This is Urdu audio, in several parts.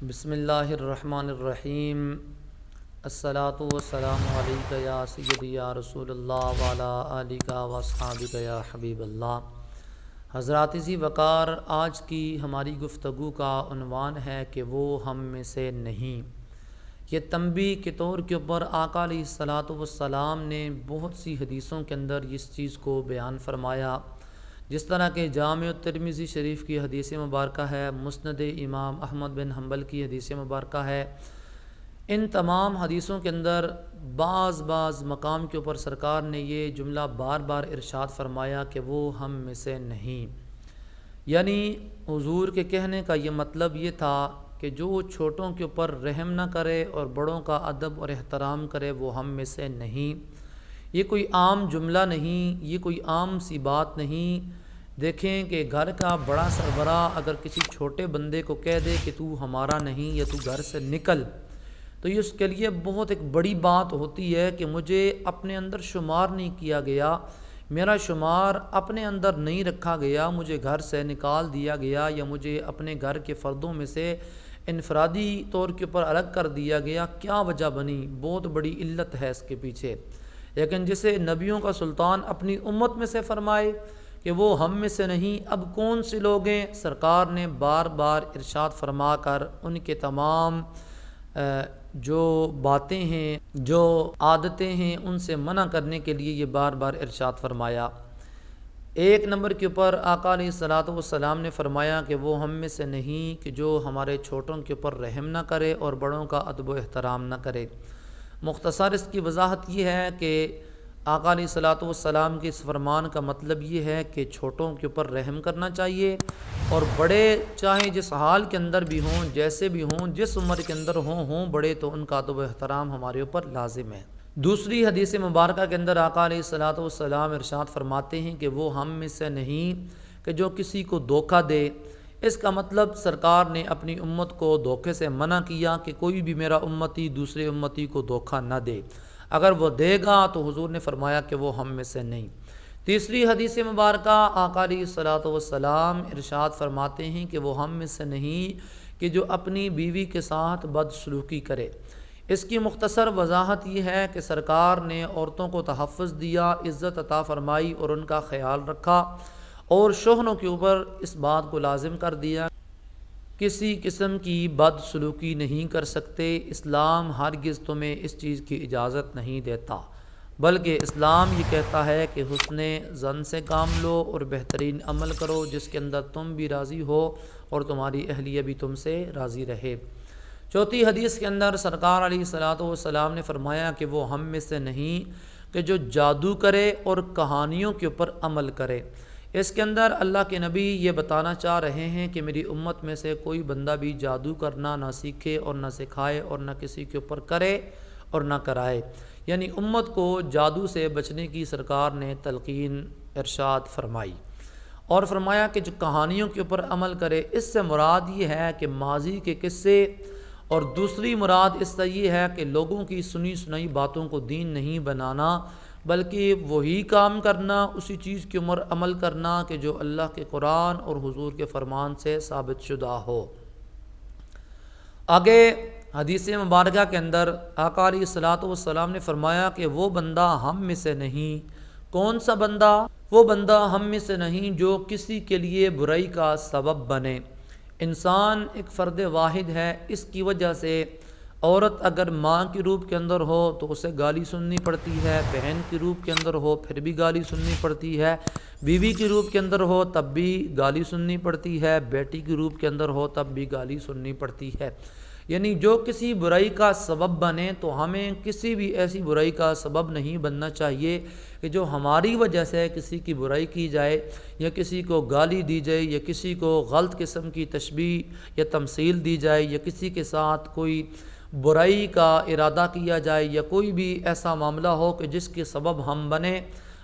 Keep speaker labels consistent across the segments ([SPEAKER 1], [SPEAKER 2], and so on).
[SPEAKER 1] بسم اللہ الرحمن الرحیم۔ الصلاۃ والسلام علیک یا سیدی یا رسول اللہ وعلی آلک و اصحابک یا حبیب اللہ۔ حضرات ذی وقار، آج کی ہماری گفتگو کا عنوان ہے کہ وہ ہم میں سے نہیں۔ یہ تنبیہ کے طور کے اوپر آقا علیہ الصلاۃ والسلام نے بہت سی حدیثوں کے اندر اس چیز کو بیان فرمایا، جس طرح کہ جامع الترمذی شریف کی حدیث مبارکہ ہے، مسند امام احمد بن حنبل کی حدیث مبارکہ ہے۔ ان تمام حدیثوں کے اندر بعض مقام کے اوپر سرکار نے یہ جملہ بار بار ارشاد فرمایا کہ وہ ہم میں سے نہیں۔ یعنی حضور کے کہنے کا یہ مطلب یہ تھا کہ جو چھوٹوں کے اوپر رحم نہ کرے اور بڑوں کا ادب اور احترام کرے وہ ہم میں سے نہیں۔ یہ کوئی عام جملہ نہیں، یہ کوئی عام سی بات نہیں۔ دیکھیں کہ گھر کا بڑا سربراہ اگر کسی چھوٹے بندے کو کہہ دے کہ تو ہمارا نہیں یا تو گھر سے نکل، تو یہ اس کے لیے بہت ایک بڑی بات ہوتی ہے کہ مجھے اپنے اندر شمار نہیں کیا گیا، میرا شمار اپنے اندر نہیں رکھا گیا، مجھے گھر سے نکال دیا گیا یا مجھے اپنے گھر کے فردوں میں سے انفرادی طور کے اوپر الگ کر دیا گیا۔ کیا وجہ بنی؟ بہت بڑی علت ہے اس کے پیچھے۔ لیکن جسے نبیوں کا سلطان اپنی امت میں سے فرمائے کہ وہ ہم میں سے نہیں، اب کون سے لوگ ہیں؟ سرکار نے بار بار ارشاد فرما کر ان کے تمام جو باتیں ہیں، جو عادتیں ہیں، ان سے منع کرنے کے لیے یہ بار بار ارشاد فرمایا۔ ایک نمبر کے اوپر آقا علیہ الصلاۃ والسلام نے فرمایا کہ وہ ہم میں سے نہیں کہ جو ہمارے چھوٹوں کے اوپر رحم نہ کرے اور بڑوں کا ادب و احترام نہ کرے۔ مختصر اس کی وضاحت یہ ہے کہ آقا علیہ الصلاۃ والسلام کے اس فرمان کا مطلب یہ ہے کہ چھوٹوں کے اوپر رحم کرنا چاہیے، اور بڑے چاہے جس حال کے اندر بھی ہوں، جیسے بھی ہوں، جس عمر کے اندر ہوں بڑے تو ان کا ادب و احترام ہمارے اوپر لازم ہے۔ دوسری حدیث مبارکہ کے اندر آقا علیہ الصلاۃ والسلام ارشاد فرماتے ہیں کہ وہ ہم میں سے نہیں کہ جو کسی کو دھوکہ دے۔ اس کا مطلب سرکار نے اپنی امت کو دھوکے سے منع کیا کہ کوئی بھی میرا امتی دوسرے امتی کو دھوکہ نہ دے، اگر وہ دے گا تو حضور نے فرمایا کہ وہ ہم میں سے نہیں۔ تیسری حدیث مبارکہ آقا علیہ الصلاۃ والسلام ارشاد فرماتے ہیں کہ وہ ہم میں سے نہیں کہ جو اپنی بیوی کے ساتھ بدسلوکی کرے۔ اس کی مختصر وضاحت یہ ہے کہ سرکار نے عورتوں کو تحفظ دیا، عزت عطا فرمائی اور ان کا خیال رکھا، اور شوہروں کے اوپر اس بات کو لازم کر دیا کسی قسم کی بد سلوکی نہیں کر سکتے۔ اسلام ہرگز تمہیں اس چیز کی اجازت نہیں دیتا، بلکہ اسلام یہ کہتا ہے کہ حسن ظن سے کام لو اور بہترین عمل کرو جس کے اندر تم بھی راضی ہو اور تمہاری اہلیہ بھی تم سے راضی رہے۔ چوتھی حدیث کے اندر سرکار علیہ الصلاۃ والسلام نے فرمایا کہ وہ ہم میں سے نہیں کہ جو جادو کرے اور کہانیوں کے اوپر عمل کرے۔ اس کے اندر اللہ کے نبی یہ بتانا چاہ رہے ہیں کہ میری امت میں سے کوئی بندہ بھی جادو کرنا نہ سیکھے اور نہ سکھائے اور نہ کسی کے اوپر کرے اور نہ کرائے۔ یعنی امت کو جادو سے بچنے کی سرکار نے تلقین ارشاد فرمائی، اور فرمایا کہ جو کہانیوں کے اوپر عمل کرے، اس سے مراد یہ ہے کہ ماضی کے قصے، اور دوسری مراد اس سے یہ ہے کہ لوگوں کی سنی سنائی باتوں کو دین نہیں بنانا، بلکہ وہی کام کرنا، اسی چیز کی عمر عمل کرنا کہ جو اللہ کے قرآن اور حضور کے فرمان سے ثابت شدہ ہو۔ آگے حدیث مبارکہ کے اندر آقا علیہ الصلاۃ والسلام نے فرمایا کہ وہ بندہ ہم میں سے نہیں۔ کون سا بندہ؟ وہ بندہ ہم میں سے نہیں جو کسی کے لیے برائی کا سبب بنے۔ انسان ایک فرد واحد ہے، اس کی وجہ سے عورت اگر ماں کے روپ کے اندر ہو تو اسے گالی سننی پڑتی ہے، بہن کے روپ کے اندر ہو پھر بھی گالی سننی پڑتی ہے، بیوی کے روپ کے اندر ہو تب بھی گالی سننی پڑتی ہے، بیٹی کے روپ کے اندر ہو تب بھی گالی سننی پڑتی ہے۔ یعنی جو کسی برائی کا سبب بنے، تو ہمیں کسی بھی ایسی برائی کا سبب نہیں بننا چاہیے کہ جو ہماری وجہ سے کسی کی برائی کی جائے یا کسی کو گالی دی جائے یا کسی کو غلط قسم کی تشبیہ یا تمثیل دی جائے یا کسی کے ساتھ کوئی برائی کا ارادہ کیا جائے یا کوئی بھی ایسا معاملہ ہو کہ جس کے سبب ہم بنے۔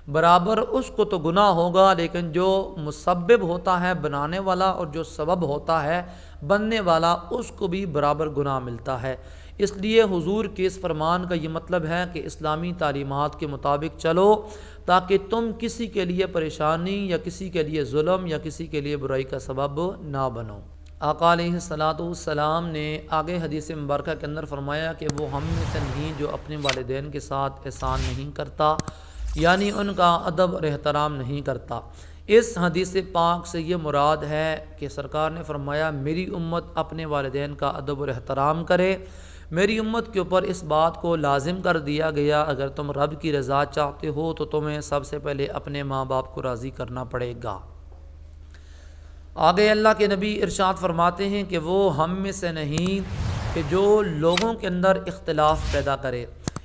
[SPEAKER 1] برابر اس کو تو گناہ ہوگا، لیکن جو مسبب ہوتا ہے بنانے والا اور جو سبب ہوتا ہے بننے والا، اس کو بھی برابر گناہ ملتا ہے۔ اس لیے حضور کے اس فرمان کا یہ مطلب ہے کہ اسلامی تعلیمات کے مطابق چلو تاکہ تم کسی کے لیے پریشانی یا کسی کے لیے ظلم یا کسی کے لیے برائی کا سبب نہ بنو۔ آقا علیہ الصلاۃ والسلام نے آگے حدیث مبارکہ کے اندر فرمایا کہ وہ ہم میں سے نہیں جو اپنے والدین کے ساتھ احسان نہیں کرتا، یعنی ان کا ادب اور احترام نہیں کرتا۔ اس حدیث پاک سے یہ مراد ہے کہ سرکار نے فرمایا میری امت اپنے والدین کا ادب اور احترام کرے۔ میری امت کے اوپر اس بات کو لازم کر دیا گیا، اگر تم رب کی رضا چاہتے ہو تو تمہیں سب سے پہلے اپنے ماں باپ کو راضی کرنا پڑے گا۔ آگے اللہ کے نبی ارشاد فرماتے ہیں کہ وہ ہم میں سے نہیں کہ جو لوگوں کے اندر اختلاف پیدا کرے۔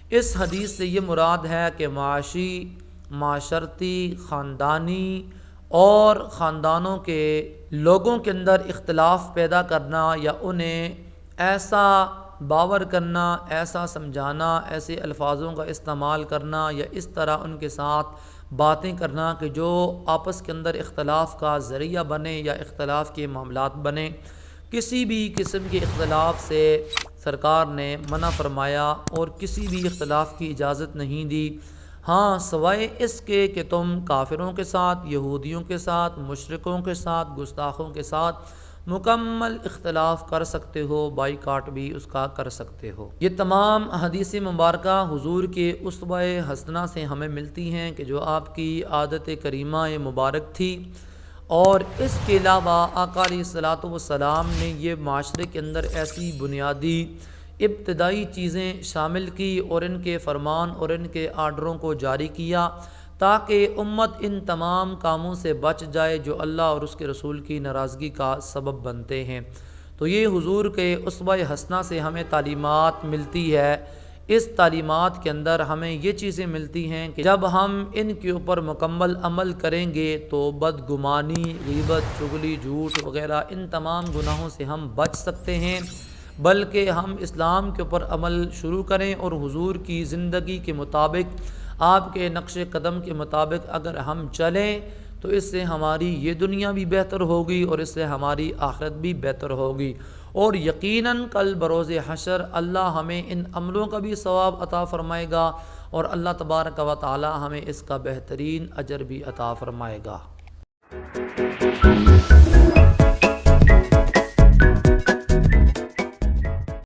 [SPEAKER 1] اس حدیث سے یہ مراد ہے کہ معاشی، معاشرتی، خاندانی اور خاندانوں کے لوگوں کے اندر اختلاف پیدا کرنا یا انہیں ایسا باور کرنا، ایسا سمجھانا، ایسے الفاظوں کا استعمال کرنا یا اس طرح ان کے ساتھ باتیں کرنا کہ جو آپس کے اندر اختلاف کا ذریعہ بنے یا اختلاف کے معاملات بنے، کسی بھی قسم کے اختلاف سے سرکار نے منع فرمایا اور کسی بھی اختلاف کی اجازت نہیں دی۔ ہاں سوائے اس کے کہ تم کافروں کے ساتھ، یہودیوں کے ساتھ، مشرکوں کے ساتھ، گستاخوں کے ساتھ مکمل اختلاف کر سکتے ہو، بائیکاٹ بھی اس کا کر سکتے ہو۔ یہ تمام حدیث مبارکہ حضور کے اسوہ حسنہ سے ہمیں ملتی ہیں کہ جو آپ کی عادت کریمہ مبارک تھی، اور اس کے علاوہ آقا علیہ الصلاۃ والسلام نے یہ معاشرے کے اندر ایسی بنیادی ابتدائی چیزیں شامل کی اور ان کے فرمان اور ان کے آرڈروں کو جاری کیا تاکہ امت ان تمام کاموں سے بچ جائے جو اللہ اور اس کے رسول کی ناراضگی کا سبب بنتے ہیں۔ تو یہ حضور کے اسوہ حسنہ سے ہمیں تعلیمات ملتی ہے۔ اس تعلیمات کے اندر ہمیں یہ چیزیں ملتی ہیں کہ جب ہم ان کے اوپر مکمل عمل کریں گے تو بدگمانی، غیبت، چغلی، جھوٹ وغیرہ ان تمام گناہوں سے ہم بچ سکتے ہیں، بلکہ ہم اسلام کے اوپر عمل شروع کریں اور حضور کی زندگی کے مطابق، آپ کے نقش قدم کے مطابق اگر ہم چلیں تو اس سے ہماری یہ دنیا بھی بہتر ہوگی اور اس سے ہماری آخرت بھی بہتر ہوگی، اور یقیناً کل بروز حشر اللہ ہمیں ان عملوں کا بھی ثواب عطا فرمائے گا اور اللہ تبارک و تعالی ہمیں اس کا بہترین اجر بھی عطا فرمائے گا۔